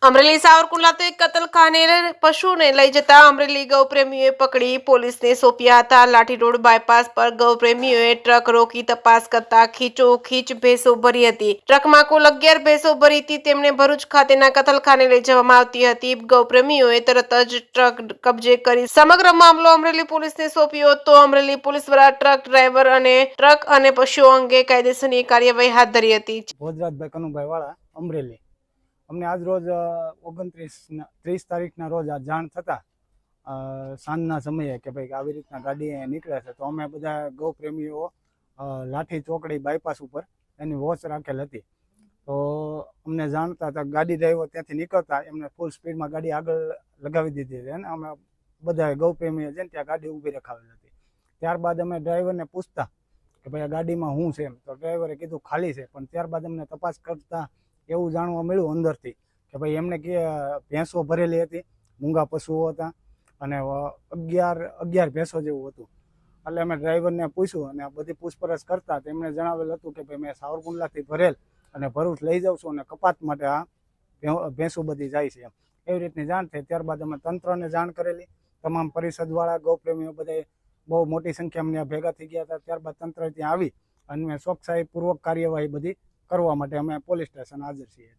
અમરેલી સાવરકુંડલા તો એક કતલખાને પશુને લઈ જતા અમરેલી ગૌપ્રેમીઓએ પકડી પોલીસને સોંપ્યા હતા। લાઠી રોડ બાયપાસ પર ગૌપ્રેમીઓએ ટ્રક રોકી તપાસ કરતા ખીચોખીચ ભેંસો ભરી હતી। ટ્રકમાં કુલ 11 ભેંસો ભરી હતી। તેમને ભરૂચ ખાતેના કતલખાને લઈ જવામાં આવતી હતી। ગૌપ્રેમીઓએ તરત જ ટ્રક કબજે કરી સમગ્ર મામલો અમરેલી પોલીસને સોંપ્યો હતો। અમરેલી પોલીસ દ્વારા ટ્રક ડ્રાઈવર અને ટ્રક અને પશુઓ અંગે કાયદેસરની કાર્યવાહી હાથ ધરી હતી। ભોજરાજભાઈ કનુભાઈ વાળા અમરેલી અમને આજ રોજ 30 તારીખના રોજ આ જાણ થતાં સાંજના સમયે કે ભાઈ આવી રીતના ગાડી નીકળે છે, તો અમે બધા ગૌપ્રેમીઓ લાઠી ચોકડી બાયપાસ ઉપર એની વોચ રાખેલ હતી। તો અમને જાણતા હતા ગાડી ડ્રાઈવર ત્યાંથી નીકળતા એમને ફૂલ સ્પીડમાં ગાડી આગળ લગાવી દીધી હતી અને અમે બધા ગૌપ્રેમીઓ છે ને ત્યાં ગાડી ઊભી રખાવેલ હતી। ત્યારબાદ અમે ડ્રાઈવરને પૂછતા કે ભાઈ આ ગાડીમાં શું છે, તો ડ્રાઈવરે કીધું ખાલી છે। પણ ત્યારબાદ અમને તપાસ કરતા એવું જાણવા મળ્યું અંદરથી કે ભાઈ એમને કે ભેંસો ભરેલી હતી, મૂંગા પશુઓ હતા અને 11 ભેંસો જેવું હતું। એટલે અમે ડ્રાઈવરને પૂછ્યું અને બધી પૂછપરછ કરતા તેમણે જણાવેલ હતું કે ભાઈ મેં સાવરકુંડલાથી ભરેલ અને ભરૂચ લઈ જાઉં છું અને કપાત માટે આ ભેંસો બધી જાય છે એમ એવી રીતની જાણ થઈ। ત્યારબાદ અમે તંત્રને જાણ કરેલી। તમામ પરિષદવાળા ગૌપ્રેમીઓ બધા બહુ મોટી સંખ્યામાં ભેગા થઈ ગયા હતા। ત્યારબાદ તંત્ર ત્યાં આવી અને ચોકસાઈપૂર્વક કાર્યવાહી બધી કરવા માટે અમે પોલીસ સ્ટેશન હાજર છીએ।